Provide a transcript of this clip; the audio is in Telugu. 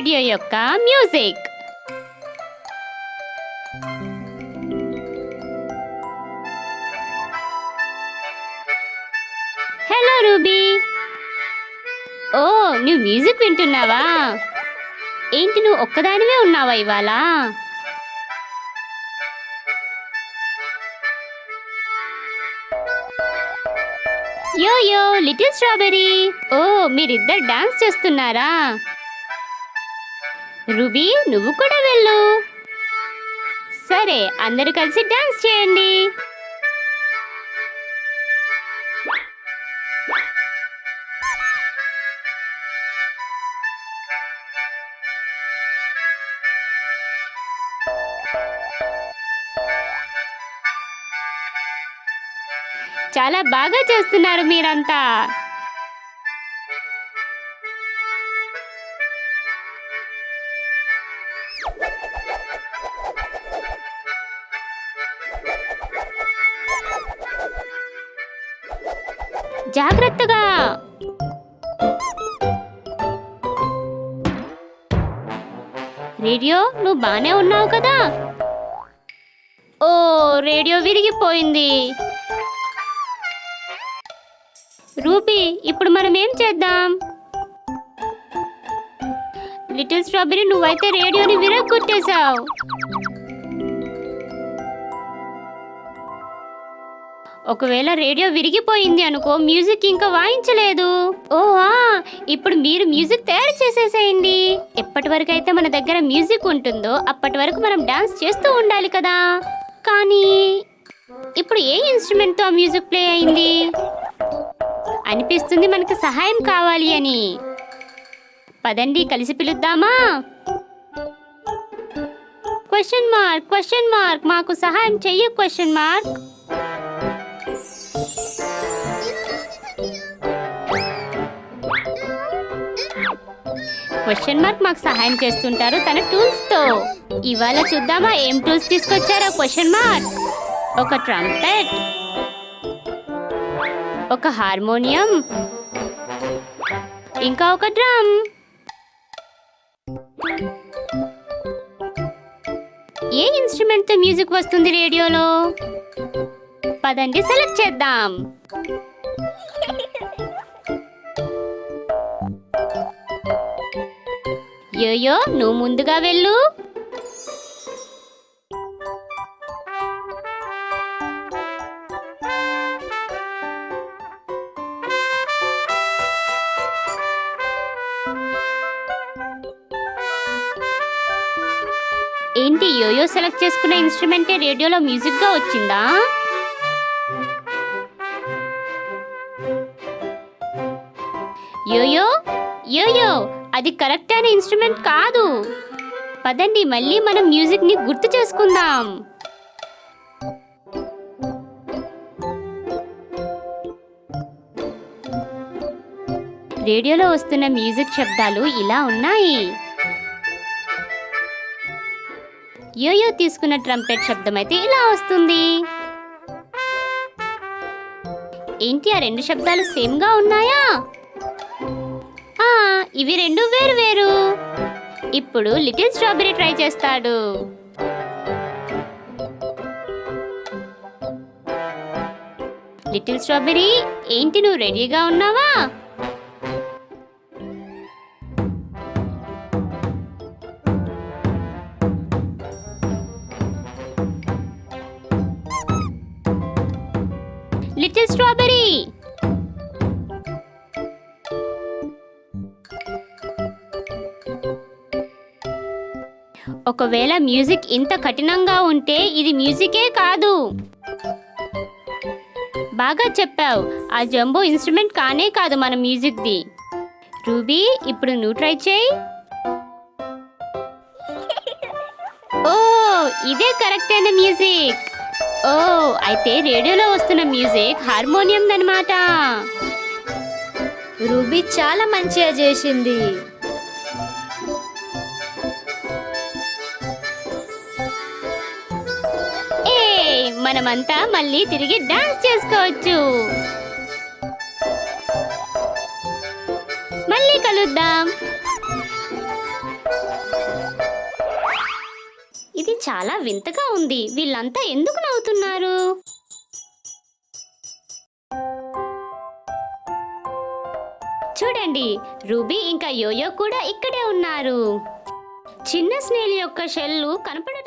రేడియో యొక్క మ్యూజిక్. Hello ruby. ఓ, నువ్వు మ్యూజిక్ వింటున్నావా? ఏంటి, నువ్వు ఒక్కదానివే ఉన్నావా ఇవాళ? Yo-yo, little strawberry. ఓ, మీరిద్దరు డాన్స్ చేస్తున్నారా? రూబీ, నువ్వు కూడా వెళ్ళు. సరే, అందరూ కలిసి డాన్స్ చేయండి. చాలా బాగా చేస్తున్నారు మీరంతా. జాగ్రత్తగా. రేడియో, నువ్వు బానే ఉన్నావు కదా? ఓ, రేడియో విరిగిపోయింది. రూబీ, ఇప్పుడు మనం ఏం చేద్దాం? లిటిల్ స్ట్రాబెరీ, నువ్వైతే రేడియోని విరగ్గొట్టేశావు. ఒకవేళ రేడియో విరిగిపోయింది అనుకో, మ్యూజిక్ ఇంకా వాయించలేదు. ఓహా, ఇప్పుడు మీరు మ్యూజిక్ తయారు చేసేసేయండి. ఎప్పటి వరకు అయితే మన దగ్గర మ్యూజిక్ ఉంటుందో అప్పటి వరకు మనం డాన్స్ చేస్తూ ఉండాలి కదా. కానీ ఇప్పుడు ఏ ఇన్స్ట్రుమెంట్తో మ్యూజిక్ ప్లే అయింది? అనిపిస్తుంది మనకు సహాయం కావాలి అని. పదండి, కలిసి పిలుద్దామా? క్వశ్చన్ మార్క్, క్వశ్చన్ మార్క్, మాకు సహాయం చెయ్యి క్వశ్చన్ మార్క్. క్వశ్చన్ మార్క్ మాకు సహాయం చేస్తుంటారు తన టూల్స్ తో. ఇవాళ చూద్దామా ఏం టూల్స్ తీసుకొచ్చారో క్వశ్చన్ మార్క్. ఒక ట్రంపెట్, ఒక హార్మోనియం, ఇంకా ఒక డ్రమ్. ఏ ఇన్స్ట్రుమెంట్ తో మ్యూజిక్ వస్తుంది రేడియోలో? పదండి సెలెక్ట్ చేద్దాం. యోయో, నువ్వు ముందుగా వెళ్ళు. ఏంటి, యోయో సెలెక్ట్ చేసుకున్న ఇన్స్ట్రుమెంటే రేడియోలో మ్యూజిక్ గా వచ్చిందా? యోయో, యోయో, అది కరెక్ట్ అయిన ఇన్స్ట్రుమెంట్ కాదు. పదండి, మళ్ళీ మనం మ్యూజిక్ ని గుర్తు చేసుకుందాం. రేడియోలో వస్తున్న మ్యూజిక్ శబ్దాలు ఇలా ఉన్నాయి. యోయో తీసుకున్న ట్రంపెట్ శబ్దం అయితే ఇలా వస్తుంది. ఏంటి, ఆ రెండు శబ్దాలు సేమ్ గా ఉన్నాయా? ఇవి రెండు వేరు వేరు. ఇప్పుడు లిటిల్ స్ట్రాబెరీ ట్రై చేస్తాడు. లిటిల్ స్ట్రాబెరీ, ఏంటి, నువ్వు రెడీగా ఉన్నావా? లిటిల్ స్ట్రాబెరీ, ఒకవేళ మ్యూజిక్ ఇంత కఠినంగా ఉంటే ఇది మ్యూజికే కాదు. బాగా చెప్పావు, ఆ జంబో ఇన్స్ట్రుమెంట్ కానే కాదు మన మ్యూజిక్ది. రూబీ, ఇప్పుడు నువ్వు ట్రై చేయి. ఓ, ఇదే కరెక్ట్ అయిన మ్యూజిక్. ఓ, అయితే రేడియోలో వస్తున్న మ్యూజిక్ హార్మోనియం అన్నమాట. రూబీ చాలా మంచిగా చేసింది. మనమంతా మళ్ళీ తిరిగి డాన్స్ చేసుకోవచ్చు. మళ్ళీ కలుద్దాం. చాలా వింతగా ఉంది. వీళ్ళంతా ఎందుకు నవ్వుతున్నారు? చూడండి, రూబీ ఇంకా యోయో కూడా ఇక్కడే ఉన్నారు. చిన్న స్నేల్ యొక్క షెల్లు కనపడట్లేదు.